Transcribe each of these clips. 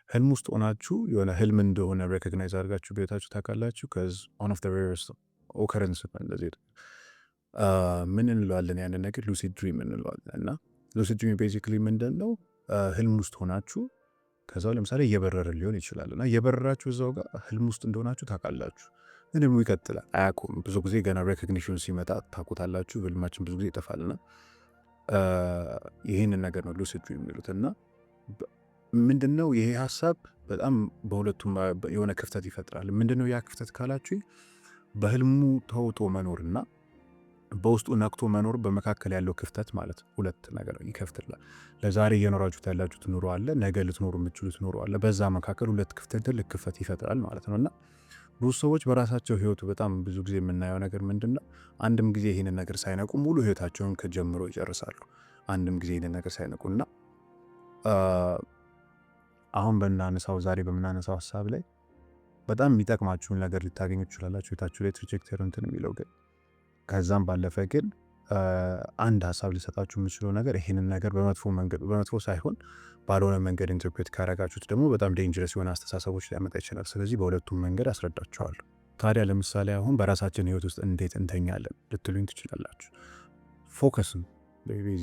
ህልም ውስጥ ሆናችሁ የሆነ ህልም እንደሆነ ሬኮግናይዝ አድርጋችሁ በህይወታችሁ ታውቃላችሁ? ከዚ ዋን ኦፍ ዘ ሬረስት ኦከረንስ እንደዚህ ምን እንለዋለን ያንን ነገር ሉሲድ ድሪም እንለዋለን። እና ሉሲድ ድሪም ቤዚክሊ ምንድን ነው? ህልም ውስጥ ሆናችሁ ከዛው ለምሳሌ እየበረረ ሊሆን ይችላል እና እየበረራችሁ እዛው ጋር ህልም ውስጥ እንደሆናችሁ ታውቃላችሁ። ህልሙ ይቀጥላል፣ አያውቁም። ብዙ ጊዜ ገና ሬኮግኒሽን ሲመጣ ታውቁታላችሁ። ህልማችን ብዙ ጊዜ ይጠፋልና ይህንን ነገር ነው ሉሲድ ድሪም የሚሉት። እና ምንድነው ይሄ ሀሳብ በጣም በሁለቱም የሆነ ክፍተት ይፈጥራል። ምንድነው ያ ክፍተት ካላችሁ በህልሙ ተውጦ መኖርና በውስጡ ነክቶ መኖር በመካከል ያለው ክፍተት ማለት ሁለት ነገር ይከፍትላል። ለዛሬ እየኖራችሁት ያላችሁት ኑሮ አለ፣ ነገ ልትኖሩ የምትችሉት ኑሮ አለ። በዛ መካከል ሁለት ክፍተት ትልቅ ክፍተት ይፈጥራል ማለት ነው። እና ብዙ ሰዎች በራሳቸው ህይወቱ በጣም ብዙ ጊዜ የምናየው ነገር ምንድነው? አንድም ጊዜ ይህንን ነገር ሳይነቁ ሙሉ ህይወታቸውን ከጀምሮ ይጨርሳሉ። አንድም ጊዜ ይህንን ነገር ሳይነቁና አሁን ዛሬ በምናነሳው ሀሳብ ላይ በጣም የሚጠቅማችሁን ነገር ልታገኙ ትችላላችሁ ህይወታችሁ ላይ ትራጀክተሪ እንትን የሚለው ግን ከዛም ባለፈ ግን አንድ ሀሳብ ሊሰጣችሁ የምችለው ነገር ይህንን ነገር በመጥፎ ሳይሆን ባልሆነ መንገድ ኢንተርፕሬት ካረጋችሁት ደግሞ በጣም ዴንጀረስ የሆነ አስተሳሰቦች ሊያመጣ ይችላል። ስለዚህ በሁለቱም መንገድ አስረዳችኋለሁ። ታዲያ ለምሳሌ አሁን በራሳችን ህይወት ውስጥ እንዴት እንተኛለን ልትሉኝ ትችላላችሁ። ፎከስም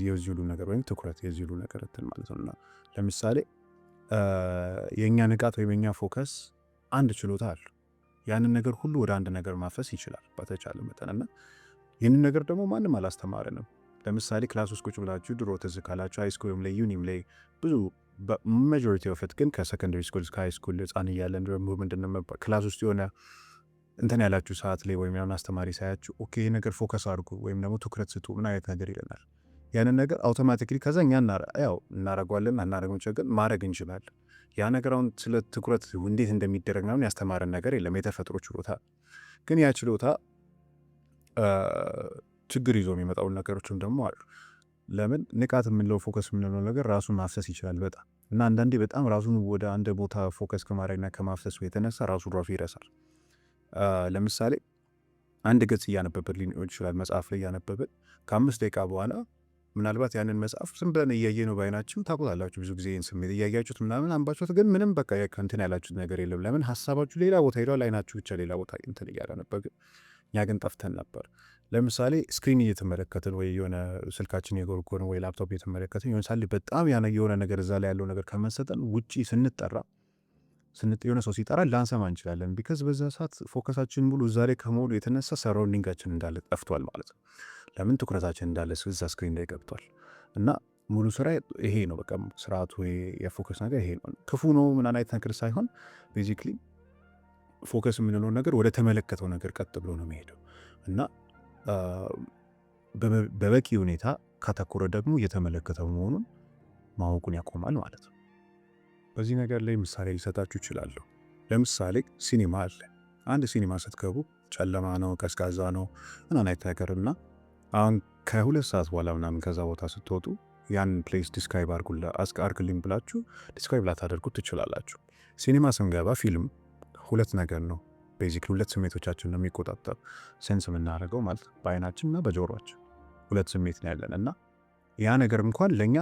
የዚህ ሁሉ ነገር ወይም ትኩረት የዚህ ሁሉ ነገር እንትን ማለት ነው። እና ለምሳሌ የእኛ ንቃት ወይም የኛ ፎከስ አንድ ችሎታ አለ። ያንን ነገር ሁሉ ወደ አንድ ነገር ማፈስ ይችላል በተቻለ መጠንና ይህንን ነገር ደግሞ ማንም አላስተማረንም። ለምሳሌ ክላስ ውስጥ ቁጭ ብላችሁ ድሮ ትዝ ካላችሁ ሃይስኩልም ላይ ዩኒም ላይ ብዙ ማጆሪቲ ኦፍ ኢት ግን ከሰከንደሪ ስኩል እስከ ሃይስኩል ህፃን እያለን ደግሞ ምንድነው ክላስ ውስጥ የሆነ እንትን ያላችሁ ሰዓት ላይ ወይም ያውን አስተማሪ ሳያችሁ ኦኬ ይሄ ነገር ፎከስ አድርጉ ወይም ደግሞ ትኩረት ስጡ ምን አይነት ነገር ይለናል። ያንን ነገር አውቶማቲክሊ ከዛ እኛ እናረጓለን አናረግም ግን ማድረግ እንችላለን። ያ ነገር አሁን ስለ ትኩረት እንዴት እንደሚደረግ ነው ያስተማረን ነገር የለም። የተፈጥሮ ችሎታ ግን ያ ችሎታ ችግር ይዞ የሚመጣው ነገሮችም ደግሞ አሉ። ለምን ንቃት የምንለው ፎከስ የምንለው ነገር ራሱን ማፍሰስ ይችላል በጣም እና አንዳንዴ በጣም ራሱን ወደ አንድ ቦታ ፎከስ ከማድረግና ከማፍሰሱ የተነሳ ራሱ ይረሳል። ለምሳሌ አንድ ገጽ እያነበብን ሊሆን ይችላል መጽሐፍ ላይ እያነበብን ከ5 ደቂቃ በኋላ ምናልባት ያንን መጽሐፍ ዝም ብለን እያየ ነው ባይናችሁ ታውቁታላችሁ። ብዙ ጊዜ ስሜት እያያችሁት ምናምን አንባችሁት ግን ምንም በቃ እንትን ያላችሁት ነገር የለም። ለምን ሀሳባችሁ ሌላ ቦታ ሄዷል፣ አይናችሁ ብቻ ሌላ ቦታ እንትን እያለ ነበር። ግን እኛ ግን ጠፍተን ነበር። ለምሳሌ ስክሪን እየተመለከትን ወይ የሆነ ስልካችን የጎርጎርን ወይ ላፕቶፕ እየተመለከትን የሆነ ሳሌ በጣም የሆነ ነገር እዛ ላይ ያለው ነገር ከመሰጠን ውጪ ስንጠራ የሆነ ሰው ሲጠራ ላንሰማ እንችላለን። ቢካዝ በዛ ሰዓት ፎከሳችን ሙሉ እዛ ላይ ከመሆኑ የተነሳ ሰራውንዲንጋችን እንዳለ ጠፍቷል ማለት ነው። ለምን ትኩረታችን እንዳለ እዛ ስክሪን ላይ ገብቷል። እና ሙሉ ስራ ይሄ ነው በቃ ስርዓቱ የፎከስ ነገር ይሄ ነው። ክፉ ነው ምናምን አይነት ነገር ሳይሆን ቤዚክሊ ፎከስ የምንለው ነገር ወደ ተመለከተው ነገር ቀጥ ብሎ ነው የሚሄደው እና በበቂ ሁኔታ ካተኮረ ደግሞ እየተመለከተው መሆኑን ማወቁን ያቆማል ማለት ነው። በዚህ ነገር ላይ ምሳሌ ሊሰጣችሁ ይችላለሁ። ለምሳሌ ሲኒማ አለ። አንድ ሲኒማ ስትገቡ ጨለማ ነው፣ ቀዝቃዛ ነው ምናምን አይነት ነገርና አሁን ከ2 ሰዓት በኋላ ምናምን ከዛ ቦታ ስትወጡ ያን ፕሌስ ዲስክራይብ አርግልኝ ብላችሁ ዲስክራይብ ላታደርጉት ትችላላችሁ። ሲኒማ ስንገባ ፊልም ሁለት ነገር ነው ቤዚክሊ ሁለት ስሜቶቻችን ነው የሚቆጣጠር ሴንስ የምናደርገው ማለት በአይናችን እና በጆሮአችን ሁለት ስሜት ነው ያለን እና ያ ነገር እንኳን ለኛ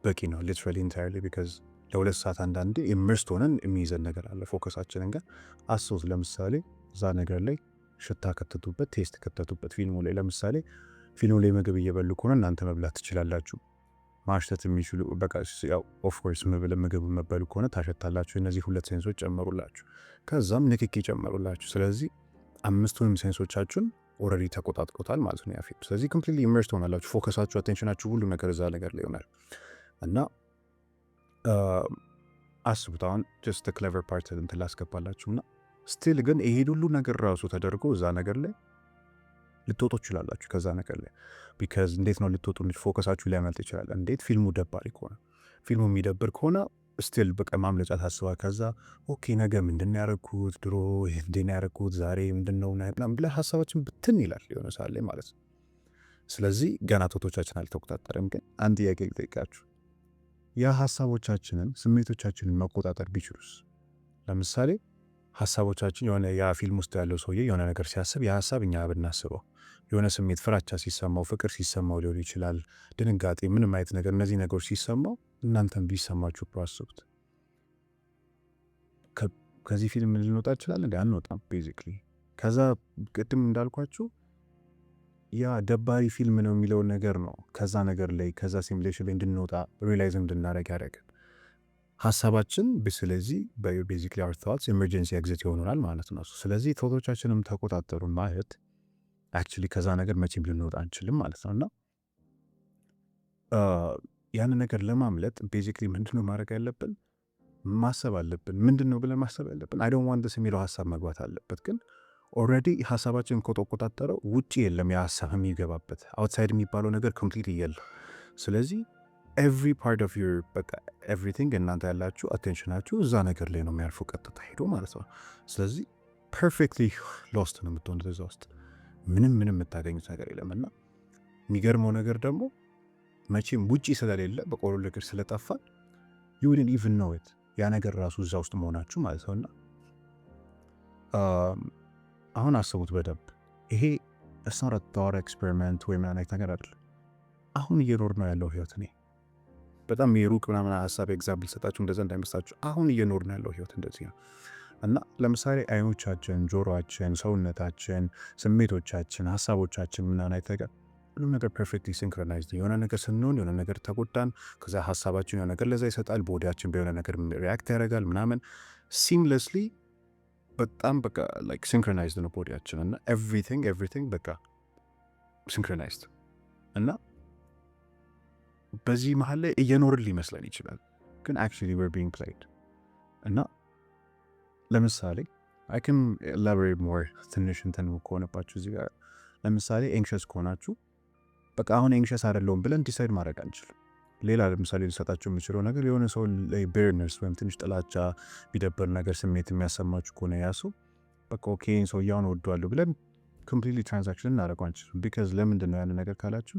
በቂ ነው ሊትራሊ ኢንታይርሊ ቢካዝ ለ2 ሰዓት አንዳንዴ ኢመርስድ ሆነን የሚይዘን ነገር አለ ፎከሳችንን ጋር አስቡት። ለምሳሌ እዛ ነገር ላይ ሽታ ከተቱበት፣ ቴስት ከተቱበት ፊልሙ ላይ ለምሳሌ ፊልሙ ላይ ምግብ እየበሉ ከሆነ እናንተ መብላት ትችላላችሁ። ማሽተት የሚችሉ በቃ ያው ኦፍ ኮርስ ምግብ መበሉ ከሆነ ታሸታላችሁ። እነዚህ ሁለት ሴንሶች ጨመሩላችሁ፣ ከዛም ንክኪ ጨመሩላችሁ። ስለዚህ 5ቱንም ሴንሶቻችሁን ኦልሬዲ ተቆጣጥሮታል ማለት ነው ያ ፊልም። ስለዚህ ኮምፕሊትሊ ኢመርስድ ሆናላችሁ። ፎከሳችሁ፣ አቴንሽናችሁ ሁሉ ነገር እዛ ነገር ላይ ይሆናል እና አስቡት አሁን ጀስት ክሌቨር ፓርት እንትን ላስገባላችሁና ስቲል ግን ይሄ ሁሉ ነገር ራሱ ተደርጎ እዛ ነገር ላይ ልትወጡ ትችላላችሁ ከዛ ነገር ላይ ቢካዝ እንዴት ነው ልትወጡ? ፎከሳችሁ ሊያመልጥ ይችላል። እንዴት? ፊልሙ ደባሪ ከሆነ ፊልሙ የሚደብር ከሆነ ስቲል በቃ ማምለጫ ታስባ ከዛ ኦኬ ነገ ምንድነው ያደረኩት፣ ድሮ ምንድነው ያደረኩት፣ ዛሬ ምንድነው ብለህ ሀሳባችን ብትን ይላል የሆነ ሰዓት ላይ ማለት ነው። ስለዚህ ገና ቶቶቻችን አልተቆጣጠረም። ግን አንድ ጥያቄ ልጠይቃችሁ። ያ ሀሳቦቻችንን ስሜቶቻችንን መቆጣጠር ቢችሉስ? ለምሳሌ ሀሳቦቻችን የሆነ ያ ፊልም ውስጥ ያለው ሰውዬ የሆነ ነገር ሲያስብ ያ ሀሳብ እኛ ብናስበው የሆነ ስሜት ፍራቻ ሲሰማው፣ ፍቅር ሲሰማው ሊሆን ይችላል፣ ድንጋጤ፣ ምንም አይነት ነገር እነዚህ ነገሮች ሲሰማው እናንተም ቢሰማችሁ አስቡት። ከዚህ ፊልም ልንወጣ እንችላለን እንዴ? አንወጣም ቤዚክሊ። ከዛ ቅድም እንዳልኳችሁ ያ ደባሪ ፊልም ነው የሚለውን ነገር ነው ከዛ ነገር ላይ ከዛ ሲሙሌሽን ላይ እንድንወጣ ሪላይዝ እንድናደረግ ያደረገን ሀሳባችን። ስለዚህ ቤዚክሊ አወር ቶትስ ኤመርጀንሲ ኤግዚት ይሆኑናል ማለት ነው። ስለዚህ ቶቶቻችንም ተቆጣጠሩን ማለት አክቹዋሊ ከዛ ነገር መቼም ልንወጣ አንችልም ማለት ነው። እና ያንን ነገር ለማምለጥ ቤዚክሊ ምንድነው ማድረግ ያለብን? ማሰብ አለብን። ምንድን ነው ብለን ማሰብ ያለብን? አይ ዶንት ዋንት ዲስ የሚለው ሀሳብ መግባት አለበት። ግን ኦልሬዲ ሀሳባችን ከተቆጣጠረው ውጭ የለም ያ ሀሳብ የሚገባበት አውትሳይድ የሚባለው ነገር ኮምፕሊት የለም። ስለዚህ ኤቭሪ ፓርት ኦፍ ዩር በቃ ኤቭሪቲንግ እናንተ ያላችሁ አቴንሽናችሁ እዛ ነገር ላይ ነው የሚያርፉ ቀጥታ ሄዶ ማለት ነው። ስለዚህ ፐርፌክትሊ ሎስት ነው የምትሆኑት እዛ ውስጥ ምንም የምታገኙት ነገር የለም። እና የሚገርመው ነገር ደግሞ መቼም ውጪ ስለሌለ በቆሎ ነገር ስለጠፋ you wouldn't even know it ያ ነገር ራሱ እዛ ውስጥ መሆናችሁ ማለት ነው። እና አሁን አስቡት በደንብ ይሄ እስናረ ታወር ኤክስፔሪመንት ወይ ምናምን አይነት ነገር አይደለም። አሁን እየኖር ነው ያለው ህይወት። እኔ በጣም የሩቅ ምናምን ሀሳብ ኤግዛምፕል ሰጣችሁ እንደዛ እንዳይመስላችሁ። አሁን እየኖር ነው ያለው ህይወት እንደዚህ ነው። እና ለምሳሌ አይኖቻችን፣ ጆሮአችን፣ ሰውነታችን፣ ስሜቶቻችን፣ ሀሳቦቻችን ምናምን አይተገር ሁሉም ነገር ፐርፌክትሊ ሲንክሮናይዝድ። የሆነ ነገር ስንሆን የሆነ ነገር ተጎዳን፣ ከዛ ሀሳባችን የሆነ ነገር ለዛ ይሰጣል፣ ቦዲያችን በሆነ ነገር ሪያክት ያደርጋል ምናምን ሲምለስሊ በጣም በቃ ላይክ ሲንክሮናይዝድ ነው ቦዲያችን እና ኤቭሪቲንግ በቃ ሲንክሮናይዝድ። እና በዚህ መሀል ላይ እየኖርን ሊመስለን ይችላል፣ ግን አክቹዋሊ we're being played። እና ለምሳሌ I can elaborate more ትንሽ እንትን ከሆነባችሁ እዚህ ጋር ለምሳሌ ኤንክሸስ ከሆናችሁ በቃ አሁን ኤንክሸስ አይደለሁም ብለን ዲሳይድ ማድረግ አንችልም። ሌላ ለምሳሌ ሊሰጣችሁ የምችለው ነገር የሆነ ሰው ላይ ቤርነርስ ወይም ትንሽ ጥላቻ ቢደበር ነገር ስሜት የሚያሰማችሁ ከሆነ ያ ሰው በቃ ኦኬ ሰው እያሁን ወደዋለሁ ብለን ኮምፕሊትሊ ትራንዛክሽን እናደርገው አንችልም። ቢካዝ ለምንድን ነው ያንን ነገር ካላችሁ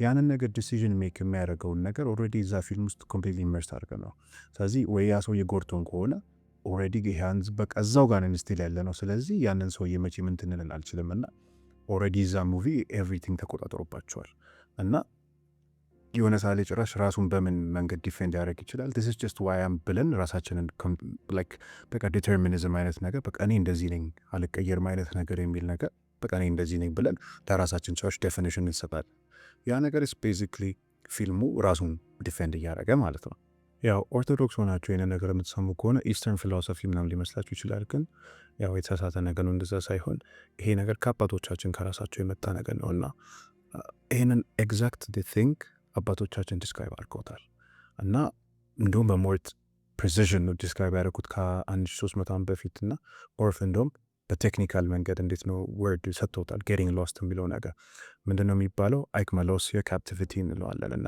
ያንን ነገር ዲሲዥን ሜክ የሚያደርገውን ነገር ኦልሬዲ እዛ ፊልም ውስጥ ኮምፕሊትሊ ኢመርስ አድርገን ነው። ስለዚህ ወይ ያ ሰው የጎርቶን ከሆነ ኦልሬዲ ያን በቃ እዛው ጋር ነን ስቲል ያለ ነው። ስለዚህ ያንን ሰው የመቼ ምን ትንልን አልችልም እና ኦልሬዲ እዛ ሙቪ ኤቭሪቲንግ ተቆጣጥሮባቸዋል። እና የሆነ ሳሌ ጭራሽ ራሱን በምን መንገድ ዲፌንድ ያደረግ ይችላል። ዲስ ኢዝ ጀስት ዋይ አም ብለን ራሳችንን ላይክ በቃ ዲተርሚኒዝም አይነት ነገር በቃ እኔ እንደዚህ ነኝ አልቀየርም አይነት ነገር የሚል ነገር በቃ እኔ እንደዚህ ነኝ ብለን ለራሳችን ጭራሽ ዴፊኒሽን እንሰጣለን። ያ ነገር ኢዝ ቤዚክሊ ፊልሙ ራሱን ዲፌንድ እያደረገ ማለት ነው። ያው ኦርቶዶክስ ሆናችሁ ይህንን ነገር የምትሰሙ ከሆነ ኢስተርን ፊሎሶፊ ምናምን ሊመስላችሁ ይችላል። ግን ያው የተሳሳተ ነገር ነው። እንደዛ ሳይሆን ይሄ ነገር ከአባቶቻችን ከራሳቸው የመጣ ነገር ነው እና ይህንን ኤግዛክት ቲንክ አባቶቻችን ዲስክራይብ አድርገውታል እና እንዲሁም በሞርት ፕሪሲዥን ነው ዲስክራይብ ያደረጉት ከ1300 ዓመት በፊት እና ኦርፍ እንዲሁም በቴክኒካል መንገድ እንዴት ነው ወርድ ሰጥተውታል። ጌቲንግ ሎስት የሚለው ነገር ምንድነው የሚባለው? አይክመሎስ የካፕቲቪቲ እንለዋለን እና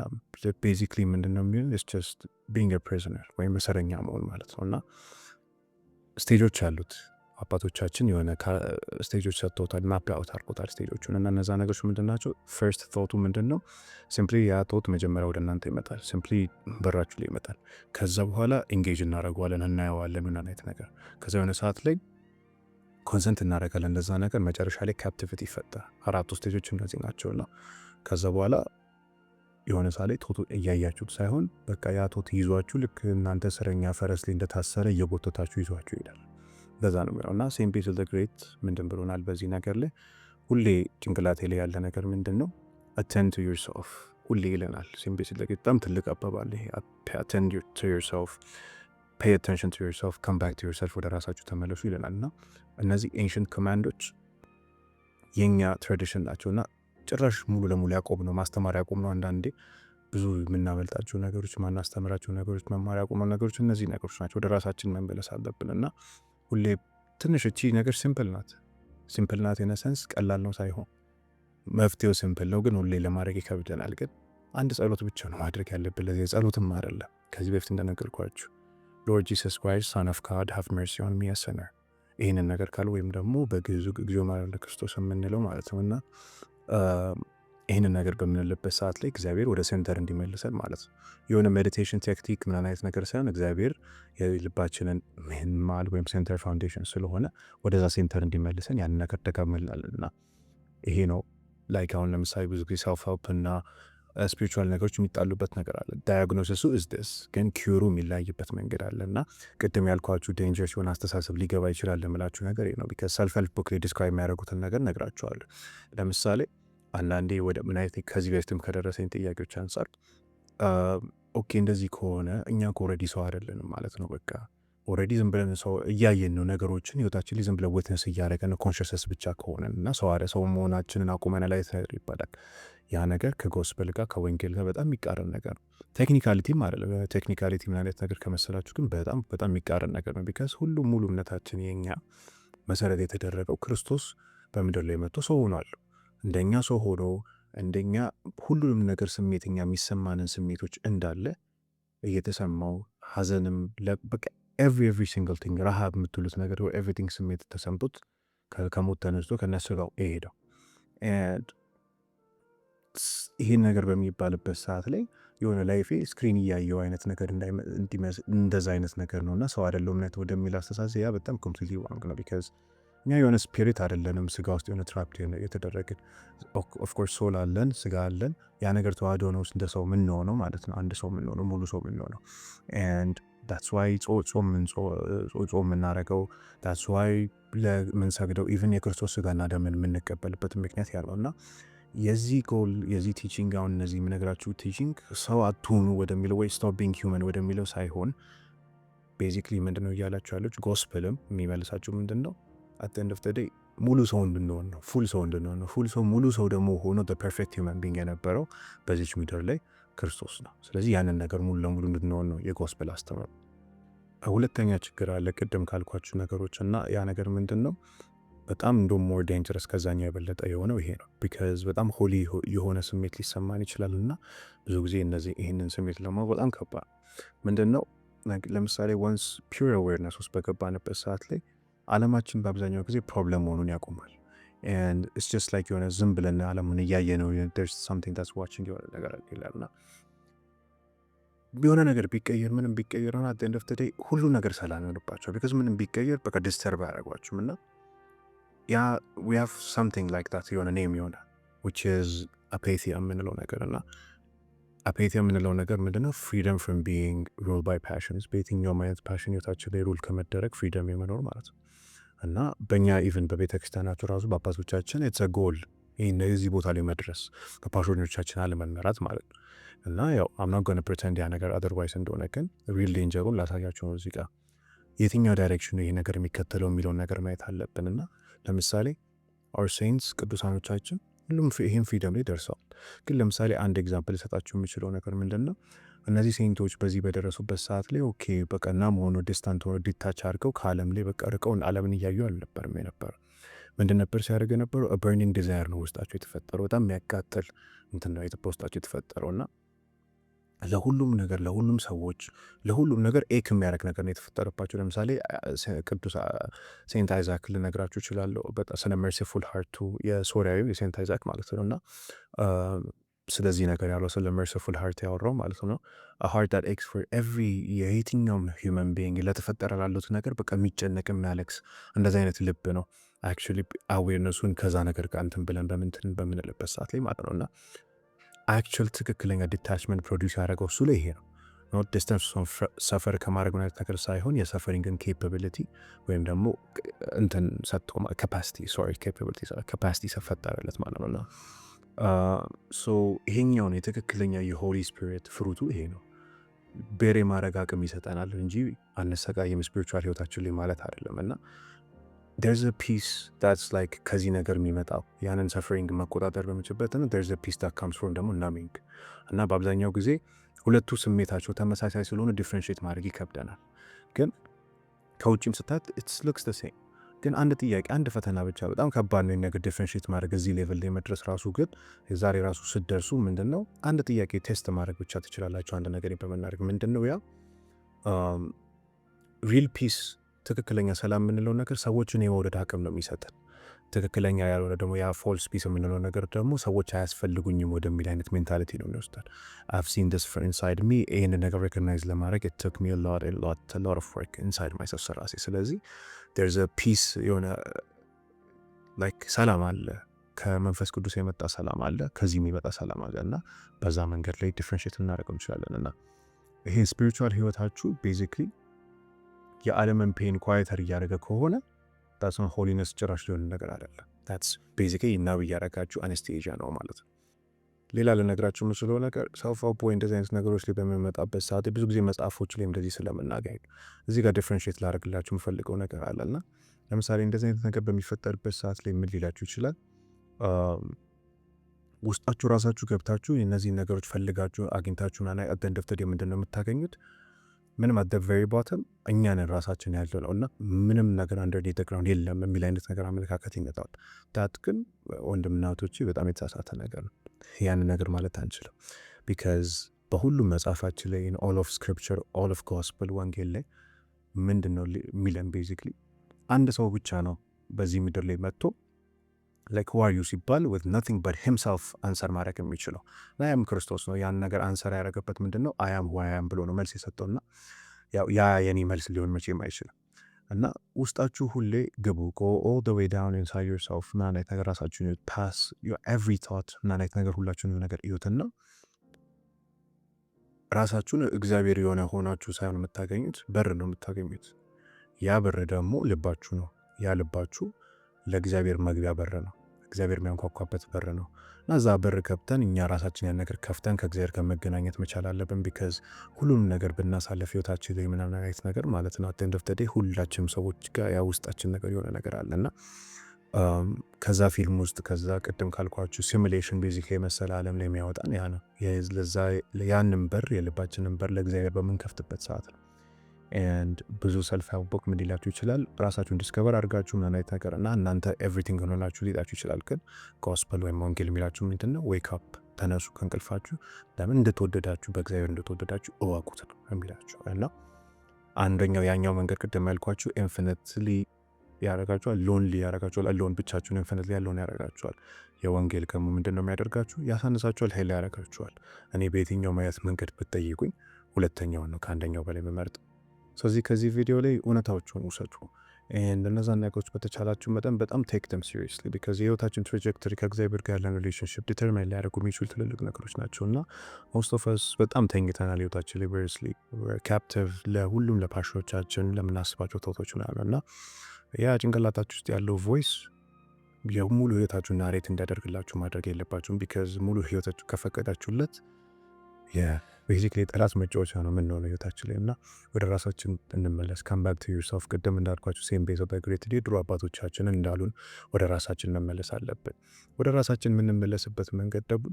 ቤዚክሊ ምንድነው የሚሆን ኢትስ ጀስት ቢንግ ፕሪዝነር ወይም እስረኛ መሆን ማለት ነው። እና ስቴጆች አሉት አባቶቻችን የሆነ ስቴጆች ሰጥተውታል፣ ማፕ አውት አድርጎታል ስቴጆቹን እና እነዛ ነገሮች ምንድን ናቸው? ፈርስት ቶቱ ምንድን ነው? ሲምፕሊ ያ ቶት መጀመሪያ ወደ እናንተ ይመጣል፣ ሲምፕሊ በራችሁ ላይ ይመጣል። ከዛ በኋላ ኢንጌጅ እናደርገዋለን፣ እናየዋለን ምናምን አይነት ነገር። ከዛ የሆነ ሰዓት ላይ ኮንሰንት እናደርጋለን ለዛ ነገር። መጨረሻ ላይ ካፕቲቪቲ ይፈጠራል። አራቱ ስቴጆች እነዚህ ናቸውና ከዛ በኋላ የሆነ ሰዓት ላይ ቶቱ እያያችሁት ሳይሆን በቃ ያ ቶት ይዟችሁ ልክ እናንተ እስረኛ ፈረስ ላይ እንደታሰረ እየጎተታችሁ ይዟችሁ ይሄዳል። ለዛ ነው የሚለው እና ሴንት ፒተር ዘ ግሬት ምንድን ብሎናል በዚህ ነገር ላይ? ሁሌ ጭንቅላቴ ላይ ያለ ነገር ምንድን ነው? አቴንድ ቱ ዮርሰልፍ ሁሌ ይለናል ሴንት ፒተር ዘ ግሬት። በጣም ትልቅ አባባል ይሄ። አቴንድ ቱ ዮርሰልፍ፣ ፔይ አቴንሽን ቱ ዮርሰልፍ፣ ካም ባክ ቱ ዮርሰልፍ፣ ወደ ራሳችሁ ተመለሱ ይለናል። እና እነዚህ ኤንሽንት ኮማንዶች የኛ ትራዲሽን ናቸው እና ጭራሽ ሙሉ ለሙሉ ያቆም ነው ማስተማር ያቆም ነው። አንዳንዴ ብዙ የምናመልጣቸው ነገሮች፣ ማናስተምራቸው ነገሮች፣ መማር ያቆም ነገሮች እነዚህ ነገሮች ናቸው። ወደ ራሳችን መመለስ አለብን እና ሁሌ ትንሽ እቺ ነገር ሲምፕል ናት የነሰንስ ቀላል ነው ሳይሆን መፍትሄው ሲምፕል ነው፣ ግን ሁሌ ለማድረግ ይከብደናል። ግን አንድ ጸሎት ብቻ ነው ማድረግ ያለብን። ለዚህ ጸሎትም አይደለም ከዚህ በፊት እንደነገርኳችሁ ሎርድ ጂሰስ ክራይስት ሰን ኦፍ ጋድ ሃቭ መርሲ ኦን ሚ ኤ ሲነር። ይህንን ነገር ካሉ ወይም ደግሞ በግዙ እግዚኦ መሐረነ ክርስቶስ የምንለው ማለት ነው እና ይህንን ነገር በምንልበት ሰዓት ላይ እግዚአብሔር ወደ ሴንተር እንዲመልሰን ማለት ነው። የሆነ ሜዲቴሽን ቴክኒክ ምናምን አይነት ነገር ሳይሆን እግዚአብሔር የልባችንን ማል ወይም ሴንተር ፋውንዴሽን ስለሆነ ወደዛ ሴንተር እንዲመልሰን ያንን ነገር ደጋግመናልና ይሄ ነው ላይክ አሁን ለምሳሌ ብዙ ጊዜ ሰልፍ ሄልፕ እና ስፒሪቹዋል ነገሮች የሚጣሉበት ነገር አለ። ዳያግኖሲሱ ኢዝ ዲስ ግን ኪሩ የሚለያይበት መንገድ አለ እና ቅድም ያልኳችሁ ዴንጀር ሲሆን አስተሳሰብ ሊገባ ይችላል የምላችሁ ነገር ነው። ቢካዝ ሰልፍ ሄልፕ ቡክ ላይ ዲስክራይብ የሚያደርጉትን ነገር ነግራችኋለሁ። ለምሳሌ አንዳንዴ ወደ ምን አይነት ከዚህ በፊትም ከደረሰኝ ጥያቄዎች አንጻር ኦኬ እንደዚህ ከሆነ እኛ ኦልሬዲ ሰው አይደለንም ማለት ነው። በቃ ኦልሬዲ ዝም ብለን ሰው እያየን ነው ነገሮችን ህይወታችን ላይ ዝም ብለን ዊትነስ እያደረገን ኮንሽስነስ ብቻ ከሆነን እና ሰው መሆናችንን አቁመን ላይ ይባላል። ያ ነገር ከጎስፐል ጋር ከወንጌል ጋር በጣም የሚቃረን ነገር ነው። ቴክኒካሊቲም አይደለም። ቴክኒካሊቲ ምን አይነት ነገር ከመሰላችሁ ግን በጣም የሚቃረን ነገር ነው። ቢካዝ ሁሉም ሙሉ እምነታችን የኛ መሰረት የተደረገው ክርስቶስ በምድር ላይ መጥቶ ሰው ሆኗል። እንደኛ ሰው ሆኖ እንደኛ ሁሉንም ነገር ስሜተኛ የሚሰማንን ስሜቶች እንዳለ እየተሰማው ሀዘንም በቃ ኤቭሪ ሲንግል ቲንግ ረሃብ የምትሉት ነገር ኤቭሪቲንግ ስሜት ተሰምቶት ከሞት ተነስቶ ከነስጋው ይሄደው ይህን ነገር በሚባልበት ሰዓት ላይ የሆነ ላይፌ ስክሪን እያየው አይነት ነገር እንደዛ አይነት ነገር ነው እና ሰው አይደለሁም ወደሚል አስተሳሰብ ያ በጣም ኮምፕሊትሊ ዋንግ ነው። ቢካዝ እኛ የሆነ ስፒሪት አይደለንም ስጋ ውስጥ የሆነ ትራፕ የተደረግን። ኦፍኮርስ ሶል አለን፣ ስጋ አለን። ያ ነገር ተዋህዶ ነው እንደ ሰው የምንሆነው ማለት ነው። አንድ ሰው የምንሆነው ሙሉ ሰው የምንሆነው ኤንድ ዳትስ ዋይ ጾም የምናደርገው ዳትስ ዋይ ለምንሰግደው ኢቨን የክርስቶስ ስጋና ደምን የምንቀበልበት ምክንያት ያለው እና የዚህ ጎል የዚህ ቲቺንግ አሁን እነዚህ የምነግራችሁ ቲቺንግ ሰው አትሁኑ ወደሚለው ወይ ስቶፕ ቢንግ ሂውመን ወደሚለው ሳይሆን ቤዚክሊ ምንድነው እያላችሁ ያለች ጎስፕልም የሚመልሳችሁ ምንድነው አት ኤንድ ኦፍ ዘ ዴይ ሙሉ ሰው እንድንሆን ነው። ፉል ሰው እንድንሆን ነው። ፉል ሰው ሙሉ ሰው ደግሞ ሆኖ ፐርፌክት ሂውመን ቢንግ የነበረው በዚች ምድር ላይ ክርስቶስ ነው። ስለዚህ ያንን ነገር ሙሉ ለሙሉ እንድንሆን ነው የጎስፕል አስተምሮ። ሁለተኛ ችግር አለ ቅድም ካልኳችሁ ነገሮች እና ያ ነገር ምንድን ነው በጣም እንደውም ሞር ዴንጀረስ ከዛኛው የበለጠ የሆነው ይሄ ነው። ቢካዝ በጣም ሆሊ የሆነ ስሜት ሊሰማን ይችላል እና ብዙ ጊዜ ይህንን ስሜት ለማወቅ በጣም ከባድ ምንድን ነው። ለምሳሌ ወንስ ፒውር አዌርነስ ውስጥ በገባንበት ሰዓት ላይ ዓለማችን በአብዛኛው ጊዜ ፕሮብለም መሆኑን ያቆማል። and it's just like የሆነ ዝም ብለን ዓለሙን እያየ ነው there's something that's watching የሆነ ነገር ይላል እና የሆነ ነገር ቢቀየር ምንም ቢቀየር at the end of the day ሁሉ ነገር ሰላም ይሆንባቸዋል። ቢካዝ ምንም ቢቀየር በቃ ዲስተርብ አያደርጓችሁም እና ያ we have something like that የሆነ ኔም ይሆናል which is apatheia የምንለው ነገር እና apatheia የምንለው ነገር ምንድነው freedom from being ruled by passions በየትኛውም አይነት ፓሽን ህይወታችን ላይ ሩል ከመደረግ ፍሪደም የመኖር ማለት ነው። እና በእኛ ኢቨን በቤተ ክርስቲያናቸው ራሱ በአባቶቻችን የተሰ ጎል ይህን እዚህ ቦታ ላይ መድረስ ከፓሽኖቻችን አለመመራት ማለት ነው። እና ያው አምናት ጎነ ፕሬተንድ ያ ነገር አደርዋይስ እንደሆነ ግን ሪል ዴንጀሩን ላሳያቸው ነው። እዚህ ጋር የትኛው ዳይሬክሽን ይሄ ነገር የሚከተለው የሚለውን ነገር ማየት አለብን። እና ለምሳሌ አወር ሴንትስ ቅዱሳኖቻችን ሁሉም ይህን ፍሪደም ላይ ደርሰዋል። ግን ለምሳሌ አንድ ኤግዛምፕል ልሰጣችሁ የሚችለው ነገር ምንድን ነው? እነዚህ ሴንቶች በዚህ በደረሱበት ሰዓት ላይ ኦኬ በቀና መሆኑ ዲስታንት ሆኖ ዲታች አድርገው ከዓለም ላይ በቃ ርቀውን ዓለምን እያዩ አልነበርም የነበረ ምንድን ነበር ሲያደርግ የነበረው በርኒንግ ዲዛይር ነው ውስጣቸው የተፈጠረው። በጣም የሚያቃጥል እንትን ነው ውስጣቸው የተፈጠረው እና ለሁሉም ነገር ለሁሉም ሰዎች ለሁሉም ነገር ኤክ የሚያደርግ ነገር ነው የተፈጠረባቸው። ለምሳሌ ቅዱስ ሴንት አይዛክ ልነግራችሁ እችላለሁ። በጣም ስለ መርሲፉል ሃርቱ የሶሪያዊ የሴንት አይዛክ ማለት ነው እና ስለዚህ ነገር ያለው ስለ መርሲፉል ሃርት ያወራው ማለት ነው። ሃርት ዳት ኤክስ ፎር ኤቭሪ የየትኛውም ሂውመን ቢንግ ለተፈጠረ ላሉት ነገር በቃ የሚጨነቅ የሚያለቅስ እንደዚ አይነት ልብ ነው። አክቹዋሊ አዌርነሱን ከዛ ነገር ጋር እንትን ብለን በምንልበት ሰዓት ላይ ማለት ነው እና አክቹዋል ትክክለኛ ዲታችመንት ፕሮዲውስ ያደረገው እሱ ላይ ይሄ ነው። ኖት ዲስታንስ ሰፈር ከማድረግ አይነት ነገር ሳይሆን የሰፈሪንግን ኬፓቢሊቲ ወይም ደግሞ እንትን ሰጥቶ ካፓሲቲ ሰፈጠረለት ማለት ነው እና ይሄኛውን የትክክለኛ የሆሊ ስፒሪት ፍሩቱ ይሄ ነው። ቤሬ ማድረግ አቅም ይሰጠናል እንጂ አነሰቃይም ስፒሪቹዋል ህይወታችን ላይ ማለት አይደለም እና there's a peace that's like ከዚህ ነገር የሚመጣው ያንን ሰፈሪንግ መቆጣጠር በምችበት ነው። there's a peace that comes from ደግሞ numbing እና በአብዛኛው ጊዜ ሁለቱ ስሜታቸው ተመሳሳይ ስለሆነ ዲፍረንሺየት ማድረግ ይከብደናል። ግን ከውጭም ስታት it looks the same። ግን አንድ ጥያቄ አንድ ፈተና ብቻ በጣም ከባድ ነው ነገር ዲፍረንሺየት ማድረግ እዚህ ሌቭል ላይ መድረስ ራሱ። ግን የዛሬ ራሱ ስትደርሱ ምንድነው አንድ ጥያቄ ቴስት ማድረግ ብቻ ትችላላችሁ። አንድ ነገር በመናደርግ ምንድነው ያ ሪል ፒስ ትክክለኛ ሰላም የምንለው ነገር ሰዎችን የመውደድ አቅም ነው የሚሰጠን። ትክክለኛ ያልሆነ ደግሞ ያ ፎልስ ፒስ የምንለው ነገር ደግሞ ሰዎች አያስፈልጉኝም ወደሚል አይነት ሜንታሊቲ ነው የሚወስዳል። I've seen this for inside me ይህን ነገር ሬኮግናይዝ ለማድረግ it took me a lot of work inside myself ራሴ። ስለዚህ there's a peace የሆነ like ሰላም አለ ከመንፈስ ቅዱስ የመጣ ሰላም አለ፣ ከዚህ የሚመጣ ሰላም አለ እና በዛ መንገድ ላይ ዲፍረንሽት ልናደርገው እንችላለን። እና ይሄ ስፒሪቹዋል ህይወታችሁ ቤዚክሊ የዓለምን ፔን ኳየተር እያደረገ ከሆነ ታስን ሆሊነስ ጭራሽ ሊሆን ነገር አይደለም። ታትስ ቤዚክሊ ናው እያደረጋችሁ አነስቴዥያ ነው ማለት ነው። ሌላ ልነግራችሁ የምችለው ነገር ሰልፍ ሄልፕ ወይ እንደዚህ አይነት ነገሮች ላይ በሚመጣበት ሰዓት ብዙ ጊዜ መጽሐፎች ላይ እንደዚህ ስለምናገኝ እዚህ ጋር ዲፍረንሽት ላደርግላችሁ የምፈልገው ነገር አለና ለምሳሌ እንደዚህ አይነት ነገር በሚፈጠርበት ሰዓት ላይ ምን ሊላችሁ ይችላል? ውስጣችሁ ራሳችሁ ገብታችሁ እነዚህን ነገሮች ፈልጋችሁ አግኝታችሁ ና አደንደፍተድ ምንድን ነው የምታገኙት? ምንም አደ ቨሪ ቦተም እኛንን ራሳችን ያለው ነው እና ምንም ነገር አንደርኔት ግራውንድ የለም የሚል አይነት ነገር አመለካከት ይመጣል። ዳት ግን ወንድምና እህቶቼ በጣም የተሳሳተ ነገር ነው። ያን ነገር ማለት አንችልም። ቢካዝ በሁሉም መጽሐፋችን ላይ ኦል ኦፍ ስክሪፕቸር ኦል ኦፍ ጎስፐል ወንጌል ላይ ምንድን ነው የሚለን? ቤዚክሊ አንድ ሰው ብቻ ነው በዚህ ምድር ላይ መጥቶ ላይክ ዋር ዩ ሲባል with nothing but himself አንሰር ማድረግ የሚችለው እና ያም ክርስቶስ ነው። ያን ነገር አንሰር ያደረገበት ምንድን ነው? አያም ዋያም ብሎ ነው መልስ የሰጠውና ያ የኔ መልስ ሊሆን መቼም አይችልም። እና ውስጣችሁ ሁሌ ግቡ go all the way down inside yourself እና አይነት ነገር ራሳችሁን pass your every thought እና አይነት ነገር ሁላችሁን ነገር እዩትና ራሳችሁን እግዚአብሔር የሆነ ሆናችሁ ሳይሆን የምታገኙት በር ነው የምታገኙት። ያ በር ደግሞ ልባችሁ ነው። ያ ልባችሁ ለእግዚአብሔር መግቢያ በር ነው። እግዚአብሔር የሚያንኳኳበት በር ነው እና እዛ በር ከብተን እኛ ራሳችን ያን ነገር ከፍተን ከእግዚአብሔር ጋር መገናኘት መቻል አለብን። ቢካዝ ሁሉንም ነገር ብናሳለፍ ህይወታችን ላይ ምናምን አይነት ነገር ማለት ነው አት ኤንድ ኦፍ ዘ ዴይ ሁላችንም ሰዎች ጋር ያ ውስጣችን ነገር የሆነ ነገር አለና ከዛ ፊልም ውስጥ ከዛ ቅድም ካልኳችሁ ሲሙሌሽን ቤዚክ የመሰለ ዓለም ላይ የሚያወጣን ያ ነው። ያንን በር የልባችንን በር ለእግዚአብሔር በምንከፍትበት ሰዓት ነው። ኤንድ ብዙ ሰልፍ ሄልፕ ቡክ ምን ሊላችሁ ይችላል? ራሳችሁን ዲስከቨር አድርጋችሁ ምናምን አይነት ነገር እና እናንተ ኤቭሪቲንግ ሆናችሁ ሊላችሁ ይችላል። ግን ጎስፐል ወይም ወንጌል የሚላችሁ ምንድን ነው? ዌክ አፕ፣ ተነሱ ከእንቅልፋችሁ። ለምን እንደተወደዳችሁ በእግዚአብሔር እንደተወደዳችሁ እወቁት ነው የሚላችሁ። እና አንደኛው ያኛው መንገድ ቅድም ያልኳችሁ ኢንፊኒትሊ ያረጋችኋል፣ ሎንሊ ያረጋችኋል። አሎን ብቻችሁን ኢንፊኒትሊ አሎን ያረጋችኋል። የወንጌል ከሙ ምንድን ነው የሚያደርጋችሁ? ያሳንሳችኋል፣ ኃይል ያረጋችኋል። እኔ በየትኛው ማየት መንገድ ብትጠይቁኝ ሁለተኛው ነው ከአንደኛው በላይ በመርጥ። ስለዚህ ከዚህ ቪዲዮ ላይ እውነታዎቹን ውሰዱ። እነዛን ነገሮች በተቻላችሁ መጠን በጣም ቴክ ደም ሲሪየስሊ ቢካዝ የህይወታችን ትራጀክተሪ ከእግዚአብሔር ጋር ያለን ሪሌሽንሽፕ ዲተርማይን ሊያደርጉ የሚችሉ ትልልቅ ነገሮች ናቸው እና ሞስት ኦፍ አስ በጣም ተኝተናል ህይወታችን ላይ ቨርስሊ ካፕቲቭ ለሁሉም ለፓሽኖቻችን ለምናስባቸው ተውቶች ምናምን እና ያ ጭንቅላታችሁ ውስጥ ያለው ቮይስ የሙሉ ህይወታችሁ ናሬት እንዲያደርግላችሁ ማድረግ የለባችሁም። ቢካዝ ሙሉ ህይወታችሁ ከፈቀዳችሁለት ቤዚክሊ ጠላት መጫወቻ ነው የምንሆነው ህይወታችን ላይ እና ወደ ራሳችን እንመለስ። ካም ባክ ቱ ዩርሰልፍ። ቅድም እንዳልኳችሁ ሴም ቤዝ ኦፍ ግሬት ድሮ አባቶቻችንን እንዳሉን ወደ ራሳችን መመለስ አለብን። ወደ ራሳችን የምንመለስበት መንገድ ደግሞ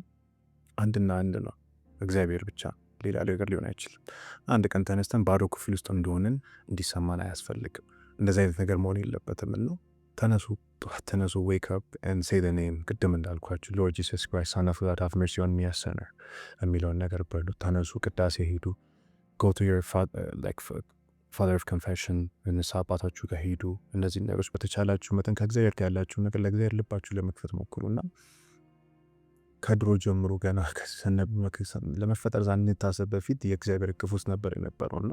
አንድና አንድ ነው፣ እግዚአብሔር ብቻ፣ ሌላ ነገር ሊሆን አይችልም። አንድ ቀን ተነስተን ባዶ ክፍል ውስጥ እንደሆንን እንዲሰማን አያስፈልግም። እንደዚህ አይነት ነገር መሆን የለበትም ነው። ተነሱ፣ ጠዋት ተነሱ፣ ዌክ አፕ ኤንድ ሴይ ዘ ኔም። ቅድም እንዳልኳችሁ ሎርድ ጂሰስ ክራይስት ሰን ኦፍ ጋድ ሃቭ መርሲ ኦን ሚ አ ሲነር የሚለውን ነገር በሉ። ተነሱ፣ ቅዳሴ ሄዱ፣ ጎ ቱ ዮር ፋዘር ኦፍ ኮንፌሽን፣ ንስሐ አባታችሁ ጋር ሄዱ። እነዚህ ነገሮች በተቻላችሁ መጠን ከእግዚአብሔር ጋር ያላችሁ ነገር ለእግዚአብሔር ልባችሁ ለመክፈት ሞክሩና ከድሮ ጀምሮ ገና ለመፈጠር ሳንታሰብ በፊት የእግዚአብሔር እቅፍ ውስጥ ነበር የነበረውና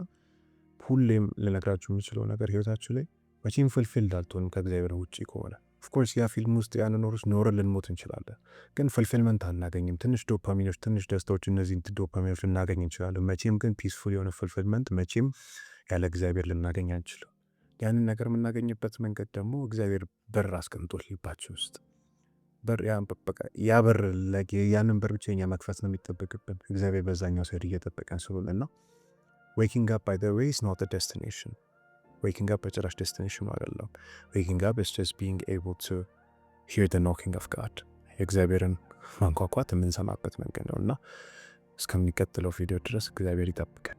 ሁሌም ልነግራችሁ የምችለው ነገር ህይወታችሁ ላይ መቼም ፍልፊልድ አልትሆንም ከእግዚአብሔር ውጭ ከሆነ። ኦፍኮርስ ያ ፊልም ውስጥ ያን ኖረን ልንሞት እንችላለን፣ ግን ፍልፊልመንት አናገኝም። ትንሽ ዶፓሚኖች፣ ትንሽ ደስታዎች፣ እነዚህን ዶፓሚኖች ልናገኝ እንችላለን። መቼም ግን ፒስፉል የሆነ ፍልፊልመንት መቼም ያለ እግዚአብሔር ልናገኝ አንችልም። ያንን ነገር የምናገኝበት መንገድ ደግሞ እግዚአብሔር በር አስቀምጦት ልባችን ውስጥ ያ በር ያንን በር ብቻ እኛ መክፈት ነው የሚጠበቅብን። እግዚአብሔር በዛኛው ሳይድ እየጠበቀን ስለሆነ እና waking up by the way is not a destination. Waking up በጭራሽ destination አይደለም። waking up is just being able to hear the knocking of God. የእግዚአብሔርን ማንኳኳት የምንሰማበት መንገድ ነው እና እስከሚቀጥለው ቪዲዮ ድረስ እግዚአብሔር ይጠብቀን።